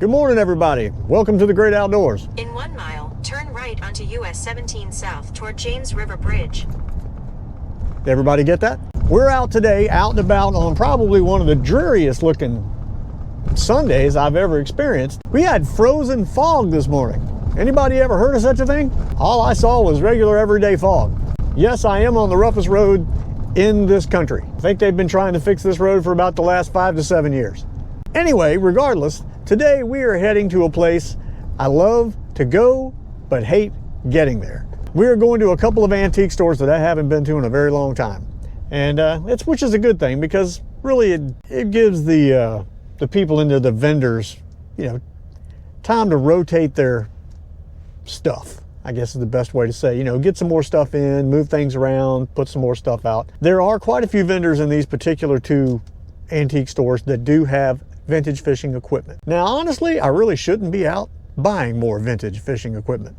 Good morning, everybody. Welcome to the Great Outdoors. In 1 mile, turn right onto US 17 South toward James River Bridge. Everybody get that? We're out today, out and about on probably one of the dreariest looking Sundays I've ever experienced. We had frozen fog this morning. Anybody ever heard of such a thing? All I saw was regular everyday fog. Yes, I am on the roughest road in this country. I think they've been trying to fix this road for about the last 5 to 7 years. Anyway, regardless, today we are heading to a place I love to go, but hate getting there. We are going to a couple of antique stores that I haven't been to in a very long time. And which is a good thing, because really it gives the people into the vendors, time to rotate their stuff, I guess is the best way to say. Get some more stuff in, move things around, put some more stuff out. There are quite a few vendors in these particular two antique stores that do have vintage fishing equipment. Now, honestly, I really shouldn't be out buying more vintage fishing equipment.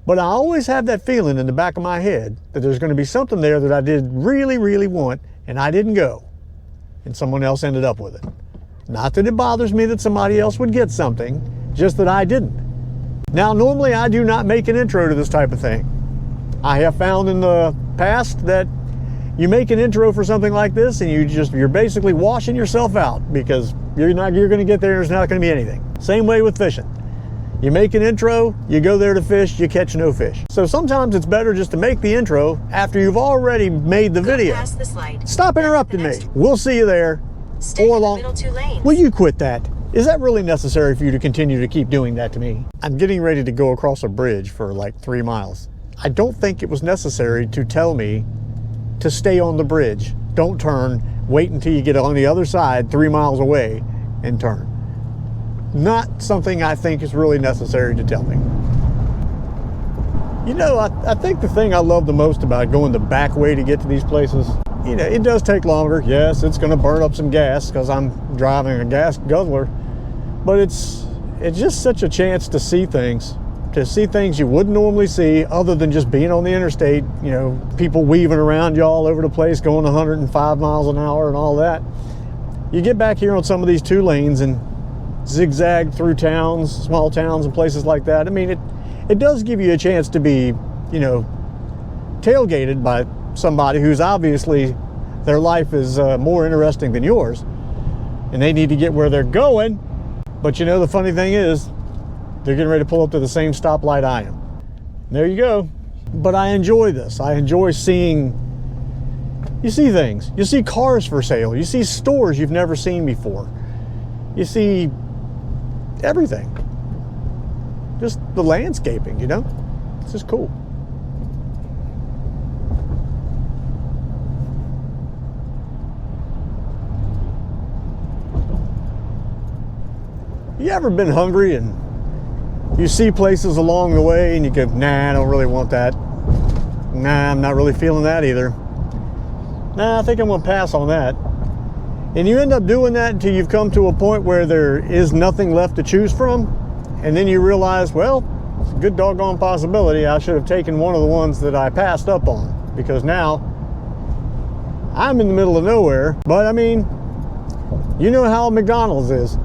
But I always have that feeling in the back of my head that there's going to be something there that I did really, really want, and I didn't go, and someone else ended up with it. Not that it bothers me that somebody else would get something, just that I didn't. Now, normally I do not make an intro to this type of thing. I have found in the past that you make an intro for something like this and you're basically washing yourself out, because you're going to get there and there's not going to be anything. Same way with fishing. You make an intro, you go there to fish, you catch no fish. So sometimes it's better just to make the intro after you've already made the video. Past this light. Stop interrupting me. We'll see you there. Stay in the middle 2 lanes. Will you quit that? Is that really necessary for you to continue to keep doing that to me? I'm getting ready to go across a bridge for like 3 miles. I don't think it was necessary to tell me to stay on the bridge. Don't turn, wait until you get on the other side 3 miles away and turn. Not something I think is really necessary to tell me. I think the thing I love the most about going the back way to get to these places, it does take longer. Yes, it's gonna burn up some gas because I'm driving a gas guzzler, but it's just such a chance to see things you wouldn't normally see other than just being on the interstate. People weaving around you all over the place, going 105 miles an hour and all that. You get back here on some of these 2 lanes and zigzag through towns, small towns and places like that. I mean, it does give you a chance to be, tailgated by somebody who's obviously, their life is more interesting than yours, and they need to get where they're going. But the funny thing is, they're getting ready to pull up to the same stoplight I am. There you go. But I enjoy this. I enjoy seeing, you see things. You see cars for sale. You see stores you've never seen before. You see everything. Just the landscaping, It's just cool. You ever been hungry and you see places along the way and you go, nah, I don't really want that. Nah, I'm not really feeling that either. Nah, I think I'm gonna pass on that. And you end up doing that until you've come to a point where there is nothing left to choose from. And then you realize, well, it's a good doggone possibility I should have taken one of the ones that I passed up on, because now I'm in the middle of nowhere. But I mean, you know how McDonald's is.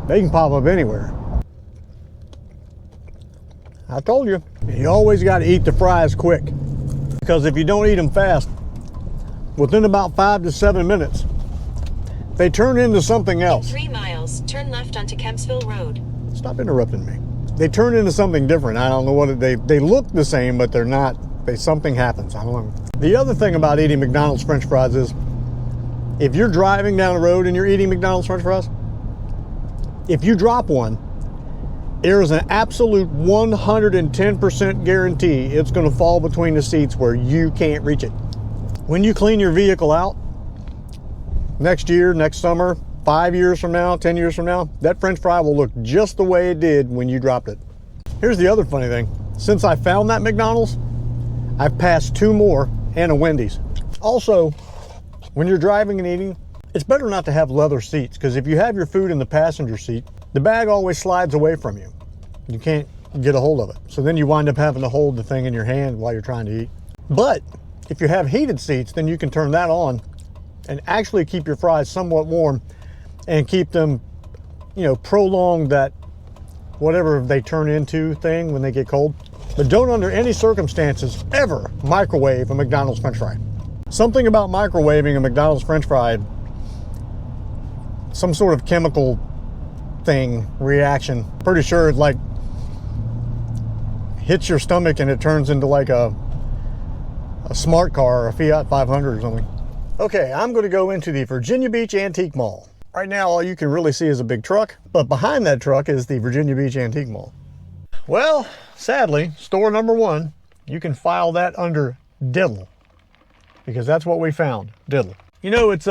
They can pop up anywhere. I told you, you always got to eat the fries quick, because if you don't eat them fast, within about 5 to 7 minutes, they turn into something else. In 3 miles, turn left onto Kempsville Road. Stop interrupting me. They turn into something different. I don't know what they look the same, but they're not. Something happens. I don't know. The other thing about eating McDonald's French fries is, if you're driving down the road and you're eating McDonald's French fries, if you drop one, there is an absolute 110% guarantee it's going to fall between the seats where you can't reach it. When you clean your vehicle out, next year, next summer, 5 years from now, 10 years from now, that French fry will look just the way it did when you dropped it. Here's the other funny thing. Since I found that McDonald's, I've passed 2 more and a Wendy's. Also, when you're driving and eating, it's better not to have leather seats, because if you have your food in the passenger seat, the bag always slides away from you. You can't get a hold of it. So then you wind up having to hold the thing in your hand while you're trying to eat. But if you have heated seats, then you can turn that on and actually keep your fries somewhat warm and keep them you know, prolong that whatever they turn into thing when they get cold. But don't under any circumstances ever microwave a McDonald's French fry. Something about microwaving a McDonald's French fry, some sort of chemical thing, reaction. Pretty sure it like hits your stomach and it turns into like a smart car, a Fiat 500 or something. Okay, I'm going to go into the Virginia Beach Antique Mall. Right now, all you can really see is a big truck, but behind that truck is the Virginia Beach Antique Mall. Well, sadly, store number 1, you can file that under diddle, because that's what we found, diddle. You know, it's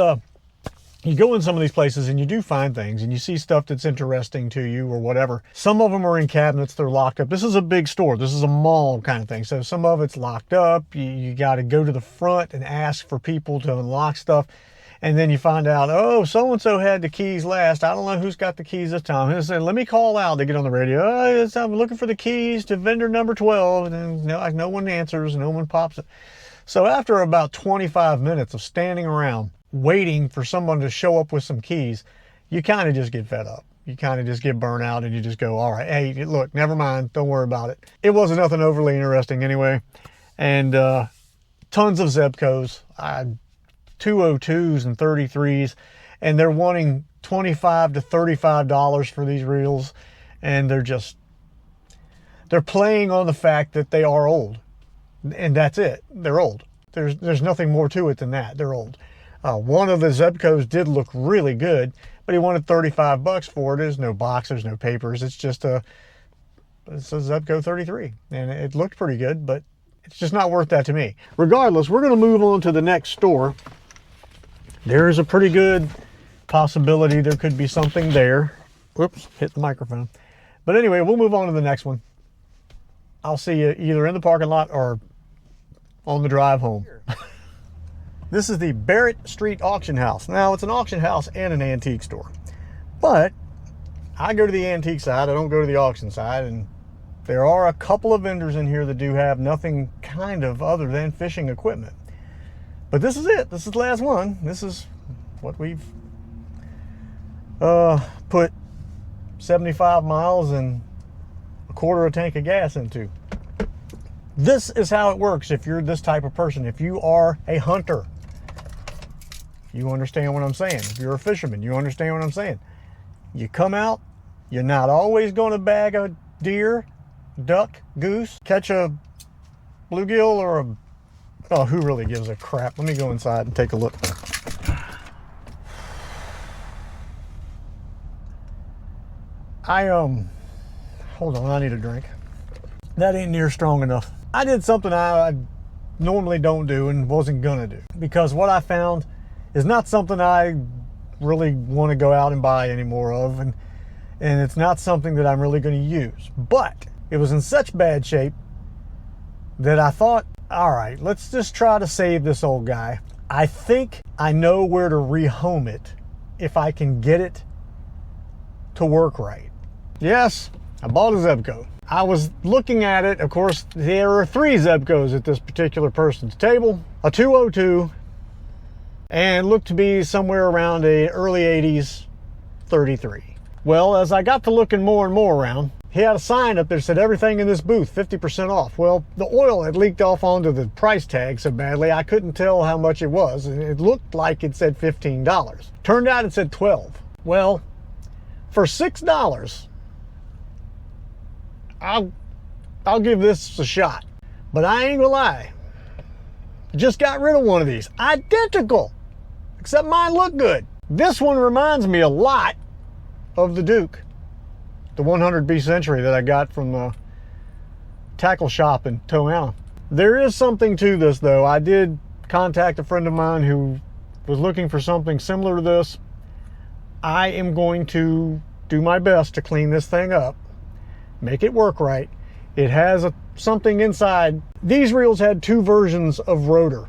you go in some of these places and you do find things and you see stuff that's interesting to you or whatever. Some of them are in cabinets, they're locked up. This is a big store, this is a mall kind of thing. So some of it's locked up. You got to go to the front and ask for people to unlock stuff. And then you find out, oh, so-and-so had the keys last. I don't know who's got the keys this time. And said, let me call out. They get on the radio. Oh, I'm looking for the keys to vendor number 12. And then no one answers. No one pops it. So after about 25 minutes of standing around, waiting for someone to show up with some keys, you kind of just get fed up. You kind of just get burnt out and you just go, all right, hey, look, never mind. Don't worry about it. It wasn't nothing overly interesting anyway. And tons of Zebcos. 202s and 33s, and they're wanting $25 to $35 for these reels, and they're playing on the fact that they are old, and that's it. They're old. There's nothing more to it than that. They're old. One of the Zebcos did look really good, but he wanted $35 for it. There's no box, there's no papers. It's a Zebco 33, and it looked pretty good, but it's just not worth that to me. Regardless, we're going to move on to the next store. There is a pretty good possibility there could be something there. Whoops, hit the microphone. But anyway, we'll move on to the next one. I'll see you either in the parking lot or on the drive home. This is the Barrett Street Auction House. Now, it's an auction house and an antique store. But I go to the antique side, I don't go to the auction side, and there are a couple of vendors in here that do have nothing kind of other than fishing equipment. But this is it. This is the last one. This is what we've put 75 miles and a quarter of a tank of gas into. This is how it works if you're this type of person. If you are a hunter, you understand what I'm saying. If you're a fisherman, you understand what I'm saying. You come out, you're not always going to bag a deer, duck, goose, catch a bluegill or a... Oh, who really gives a crap? Let me go inside and take a look. Hold on, I need a drink. That ain't near strong enough. I did something I normally don't do and wasn't gonna do, because what I found is not something I really want to go out and buy any more of, and it's not something that I'm really going to use. But it was in such bad shape that I thought, all right, let's just try to save this old guy. I think I know where to rehome it if I can get it to work right. Yes, I bought a Zebco. I was looking at it. Of course, there are 3 Zebcos at this particular person's table. A 202, and looked to be somewhere around a early 80s 33. Well, as I got to looking more and more around, he had a sign up there that said everything in this booth 50% off. Well, the oil had leaked off onto the price tag so badly I couldn't tell how much it was, and it looked like it said $15. Turned out it said $12. Well, for $6, I'll give this a shot. But I ain't gonna lie, just got rid of one of these. Identical, except mine looked good. This one reminds me a lot of the Duke, the 100B Century that I got from the tackle shop in Toana. There is something to this though. I did contact a friend of mine who was looking for something similar to this. I am going to do my best to clean this thing up, make it work right. It has something inside. These reels had 2 versions of rotor.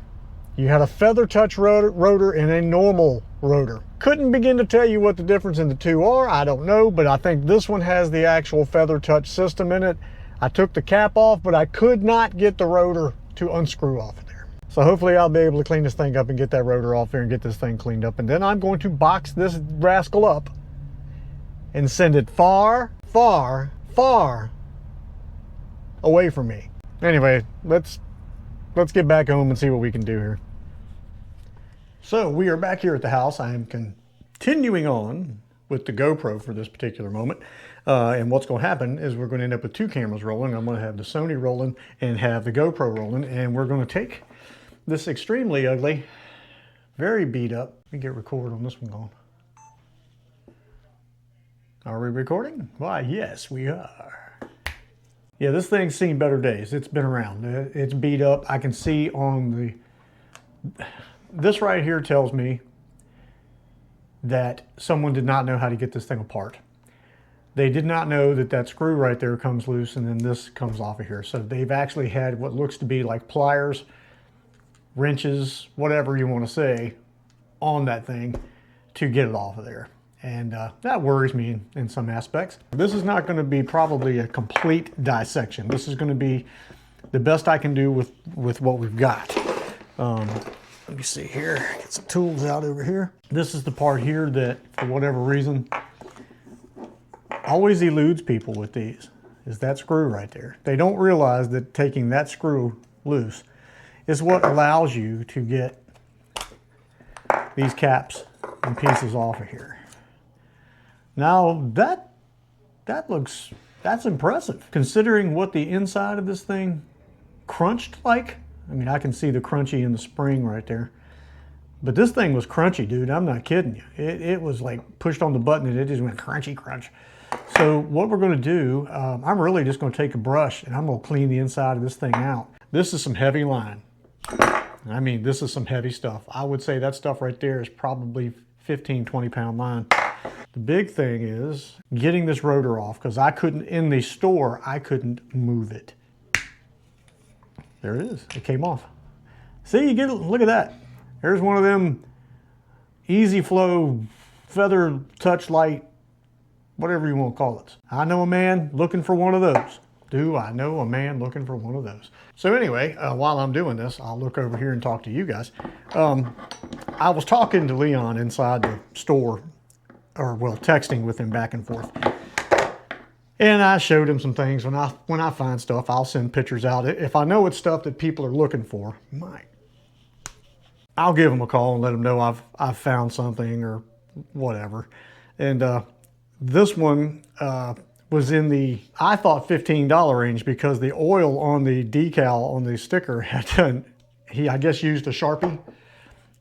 You had a feather touch rotor and a normal rotor. Couldn't begin to tell you what the difference in the 2 are. I don't know, but I think this one has the actual feather touch system in it. I took the cap off, but I could not get the rotor to unscrew off of there. So hopefully I'll be able to clean this thing up and get that rotor off there and get this thing cleaned up. And then I'm going to box this rascal up and send it far, far, far away from me. Anyway, let's get back home and see what we can do here. So we are back here at the house. I am continuing on with the GoPro for this particular moment. And what's going to happen is we're going to end up with two cameras rolling. I'm going to have the Sony rolling and have the GoPro rolling. And we're going to take this extremely ugly, very beat up. Let me get record on this one going. Are we recording? Why, yes, we are. Yeah, this thing's seen better days. It's been around. It's beat up. I can see on the... This right here tells me that someone did not know how to get this thing apart. They did not know that that screw right there comes loose and then this comes off of here. So they've actually had what looks to be like pliers, wrenches, whatever you want to say, on that thing to get it off of there. And that worries me in some aspects. This is not going to be probably a complete dissection. This is going to be the best I can do with what we've got. Let me see here, get some tools out over here. This is the part here that, for whatever reason, always eludes people with these, is that screw right there. They don't realize that taking that screw loose is what allows you to get these caps and pieces off of here. Now that's impressive. Considering what the inside of this thing crunched like, I mean, I can see the crunchy in the spring right there. But this thing was crunchy, dude. I'm not kidding you. It was like pushed on the button and it just went crunchy crunch. So what we're going to do, I'm really just going to take a brush and I'm going to clean the inside of this thing out. This is some heavy line. I mean, this is some heavy stuff. I would say that stuff right there is probably 15, 20 pound line. The big thing is getting this rotor off, because I couldn't, in the store, I couldn't move it. There it is. It came off. See, you get it. Look at that. There's one of them easy flow, feather touch light, whatever you want to call it. I know a man looking for one of those. Do I know a man looking for one of those? So anyway, while I'm doing this, I'll look over here and talk to you guys. I was talking to Leon inside the store, or well, texting with him back and forth. And I showed him some things. When I find stuff, I'll send pictures out. If I know it's stuff that people are looking for, I'll give them a call and let them know I've found something or whatever. And this one was in the, I thought, $15 range, because the oil on the decal on the sticker had done, he I guess used a Sharpie,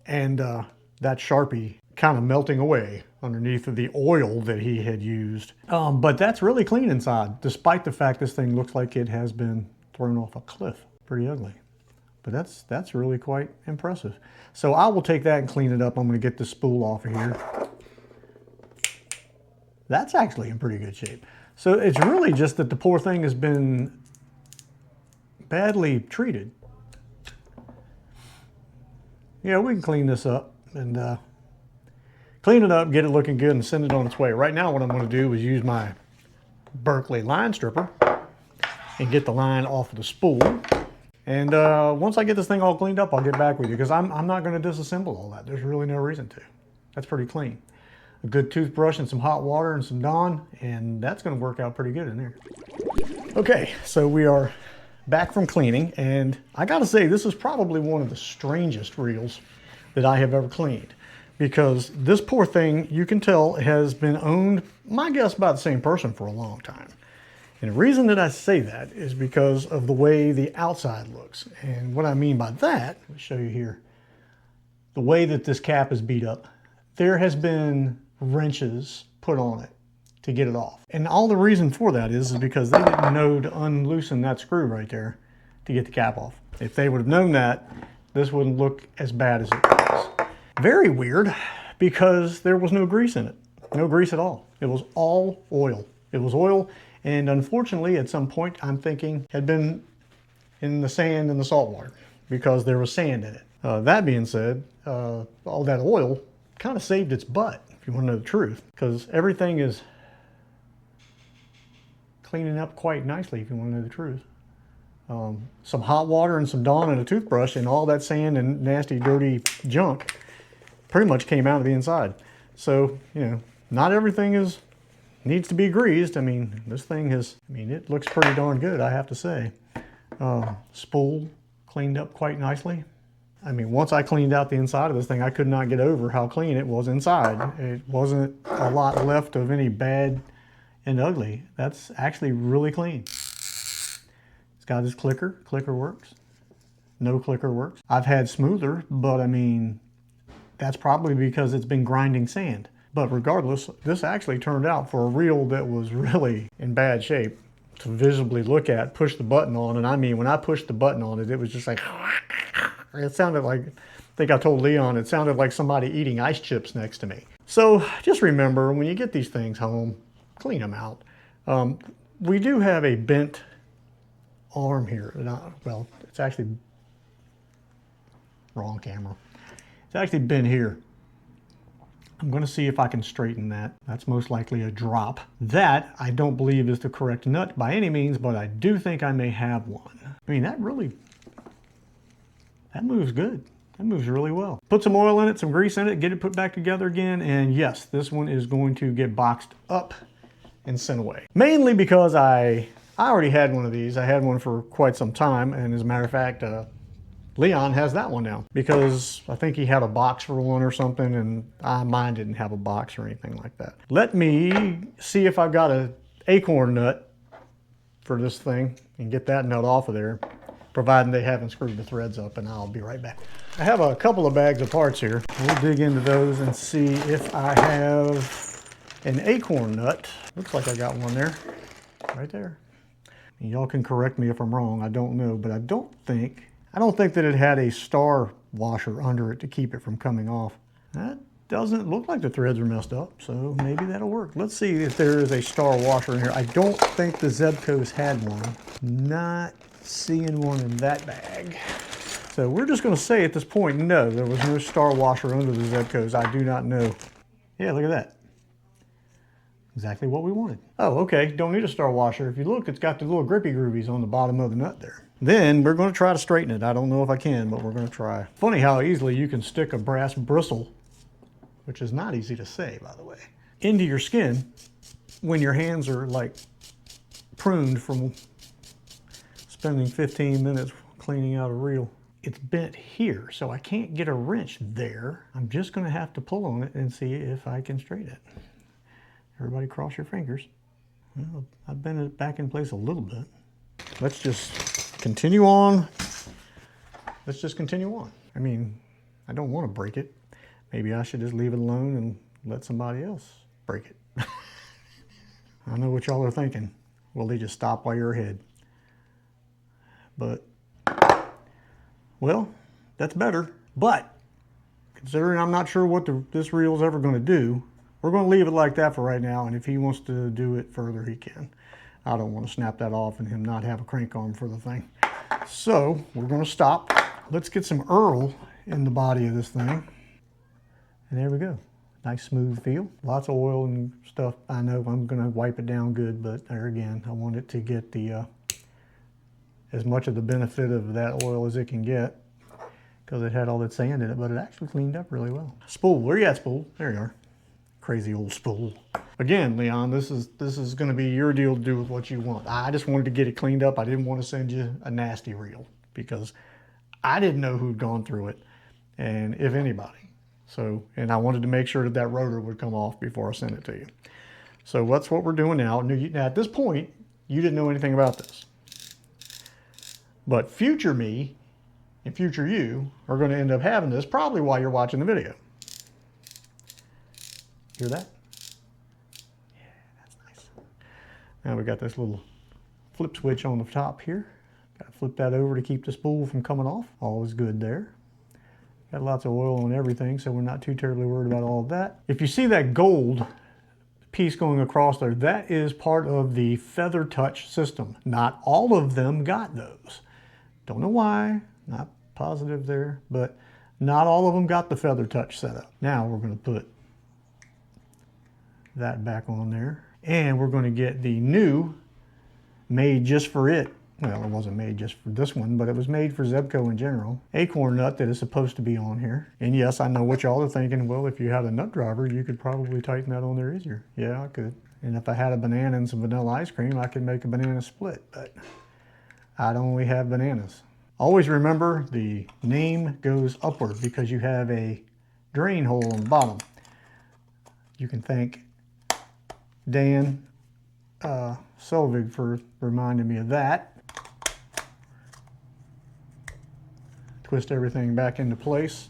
and that Sharpie kind of melting away underneath of the oil that he had used. But that's really clean inside, despite the fact this thing looks like it has been thrown off a cliff. Pretty ugly. But that's really quite impressive. So I will take that and clean it up. I'm going to get the spool off of here. That's actually in pretty good shape. So it's really just that the poor thing has been badly treated. Yeah, we can clean this up and clean it up, get it looking good, and send it on its way. Right now what I'm going to do is use my Berkeley line stripper and get the line off of the spool. And once I get this thing all cleaned up, I'll get back with you, because I'm not going to disassemble all that. There's really no reason to. That's pretty clean. A good toothbrush and some hot water and some Dawn, and that's going to work out pretty good in there. Okay, so we are back from cleaning, and I got to say, this is probably one of the strangest reels that I have ever cleaned, because this poor thing, you can tell, has been owned, my guess, by the same person for a long time. And the reason that I say that is because of the way the outside looks. And what I mean by that, let me show you here, the way that this cap is beat up, there has been wrenches put on it to get it off. And all the reason for that is because they didn't know to unloosen that screw right there to get the cap off. If they would have known that, this wouldn't look as bad as it was. Very weird, because there was no grease in it. No grease at all. It was all oil. It was oil, and unfortunately at some point, I'm thinking, had been in the sand and the salt water, because there was sand in it. That being said, all that oil kind of saved its butt, if you want to know the truth, because everything is cleaning up quite nicely, if you want to know the truth. Some hot water and some Dawn and a toothbrush, and all that sand and nasty, dirty junk pretty much came out of the inside. So, you know, not everything is needs to be greased. I mean, this thing is, it looks pretty darn good, I have to say. Spool cleaned up quite nicely. I mean, once I cleaned out the inside of this thing, I could not get over how clean it was inside. It wasn't a lot left of any bad and ugly. That's actually really clean. It's got this clicker. Clicker works. No clicker works. I've had smoother, but I mean, that's probably because it's been grinding sand. But regardless, this actually turned out for a reel that was really in bad shape to visibly look at, push the button on. And I mean, when I pushed the button on it, it was just like, it sounded like, I think I told Leon, it sounded like somebody eating ice chips next to me. So just remember, when you get these things home, clean them out. We do have a bent arm here. Well, it's actually, wrong camera. It's actually bent here. I'm going to see if I can straighten that. That's most likely a drop. That, I don't believe, is the correct nut by any means, but I do think I may have one. I mean, that moves good. That moves really well. Put some oil in it, some grease in it, get it put back together again, and yes, this one is going to get boxed up and sent away. Mainly because I already had one of these. I had one for quite some time, and as a matter of fact, Leon has that one now because I think he had a box for one or something, and mine didn't have a box or anything like that. Let me see if I've got an acorn nut for this thing and get that nut off of there, providing they haven't screwed the threads up, and I'll be right back. I have a couple of bags of parts here. We'll dig into those and see if I have an acorn nut. Looks like I got one there, right there. Y'all can correct me if I'm wrong, I don't know, but I don't think that it had a star washer under it to keep it from coming off. That doesn't look like the threads are messed up, so maybe that'll work. Let's see if there is a star washer in here. I don't think the Zebco's had one. Not seeing one in that bag. So we're just gonna say at this point, no, there was no star washer under the Zebco's. I do not know. Yeah, look at that. Exactly what we wanted. Oh, okay, don't need a star washer. If you look, it's got the little grippy groovies on the bottom of the nut there. Then we're going to try to straighten it. I don't know if I can, but we're going to try. Funny how easily you can stick a brass bristle, which is not easy to say, by the way, into your skin when your hands are like pruned from spending 15 minutes cleaning out a reel. It's bent here, so I can't get a wrench there. I'm just going to have to pull on it and see if I can straighten it. Everybody cross your fingers. Well, I've bent it back in place a little bit. Let's just continue on. Let's just continue on. I mean, I don't want to break it. Maybe I should just leave it alone and let somebody else break it. I know what y'all are thinking. Well, they just stop while you're ahead. But, well, that's better. But, considering I'm not sure what this reel's ever going to do, we're going to leave it like that for right now, and if he wants to do it further, he can. I don't want to snap that off and him not have a crank arm for the thing. So, we're going to stop. Let's get some Earl in the body of this thing. And there we go. Nice smooth feel. Lots of oil and stuff. I know I'm going to wipe it down good, but there again, I want it to get the as much of the benefit of that oil as it can get, because it had all that sand in it, but it actually cleaned up really well. Spool, where you at, spool? There you are. Crazy old spool. Again, Leon, this is going to be your deal to do with what you want. I just wanted to get it cleaned up. I didn't want to send you a nasty reel because I didn't know who'd gone through it, and if anybody. So, and I wanted to make sure that that rotor would come off before I sent it to you. So that's what we're doing now. Now at this point, you didn't know anything about this. But future me and future you are going to end up having this probably while you're watching the video. Hear that? Yeah, that's nice. Now we got this little flip switch on the top here. Got to flip that over to keep the spool from coming off. Always good there. Got lots of oil on everything, so we're not too terribly worried about all of that. If you see that gold piece going across there, that is part of the Feather Touch system. Not all of them got those. Don't know why, not positive there, but not all of them got the Feather Touch setup. Now we're going to put that back on there, and we're going to get the new, made just for it. Well, it wasn't made just for this one, but it was made for Zebco in general. Acorn nut that is supposed to be on here. And yes, I know what y'all are thinking. Well, if you had a nut driver, you could probably tighten that on there easier. Yeah, I could. And if I had a banana and some vanilla ice cream, I could make a banana split, but I'd only have bananas. Always remember the name goes upward because you have a drain hole on the bottom. You can thank Dan Selvig for reminding me of that. Twist everything back into place.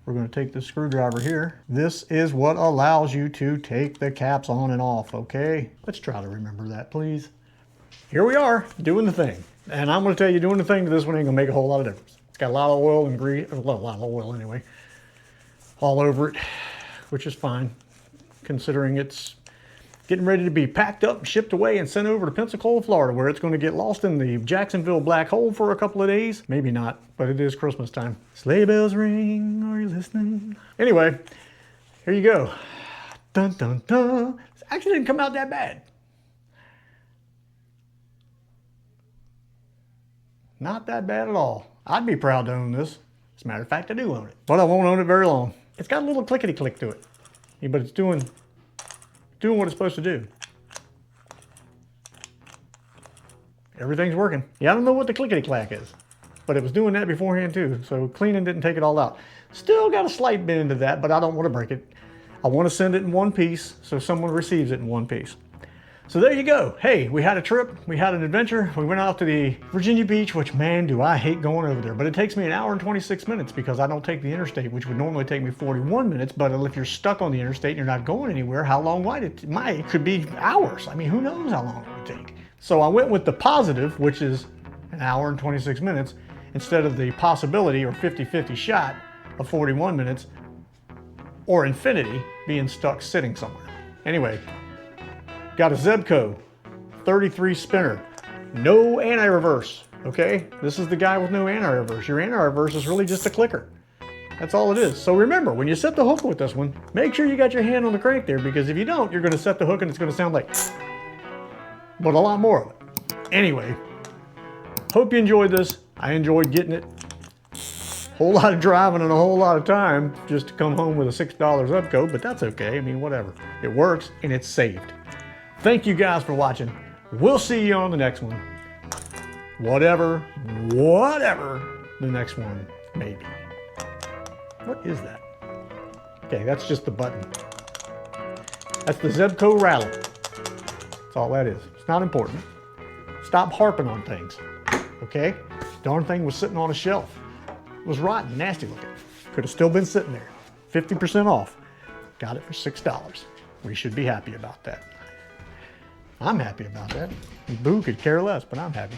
We're going to take the screwdriver here. This is what allows you to take the caps on and off, okay? Let's try to remember that, please. Here we are, doing the thing. And I'm going to tell you, doing the thing to this one ain't going to make a whole lot of difference. It's got a lot of oil and grease, a lot of oil anyway, all over it, which is fine, considering it's getting ready to be packed up and shipped away and sent over to Pensacola, Florida, where it's going to get lost in the Jacksonville black hole for a couple of days. Maybe not, but it is Christmas time. Sleigh bells ring, are you listening? Anyway, here you go. Dun, dun, dun. It actually didn't come out that bad. Not that bad at all. I'd be proud to own this. As a matter of fact, I do own it, but I won't own it very long. It's got a little clickety-click to it, but it's doing what it's supposed to do. Everything's working. Yeah, I don't know what the clickety-clack is, but it was doing that beforehand too, so cleaning didn't take it all out. Still got a slight bend to that, but I don't want to break it. I want to send it in one piece so someone receives it in one piece. So there you go. Hey, we had a trip, we had an adventure. We went out to the Virginia Beach, which, man, do I hate going over there. But it takes me 1 hour and 26 minutes because I don't take the interstate, which would normally take me 41 minutes. But if you're stuck on the interstate and you're not going anywhere, how long might it could be hours. I mean, who knows how long it would take. So I went with the positive, which is 1 hour and 26 minutes, instead of the possibility or 50-50 shot of 41 minutes or infinity being stuck sitting somewhere. Anyway, got a Zebco 33 spinner, no anti-reverse, okay? This is the guy with no anti-reverse. Your anti-reverse is really just a clicker. That's all it is. So remember, when you set the hook with this one, make sure you got your hand on the crank there, because if you don't, you're gonna set the hook and it's gonna sound like, but a lot more of it. Anyway, hope you enjoyed this. I enjoyed getting it. Whole lot of driving and a whole lot of time just to come home with a $6 Zebco, but that's okay. I mean, whatever. It works and it's saved. Thank you guys for watching. We'll see you on the next one. Whatever the next one may be. What is that? Okay, that's just the button. That's the Zebco rattle. That's all that is. It's not important. Stop harping on things, okay? Darn thing was sitting on a shelf. It was rotten, nasty looking. Could have still been sitting there. 50% off. Got it for $6. We should be happy about that. I'm happy about that. Boo could care less, but I'm happy.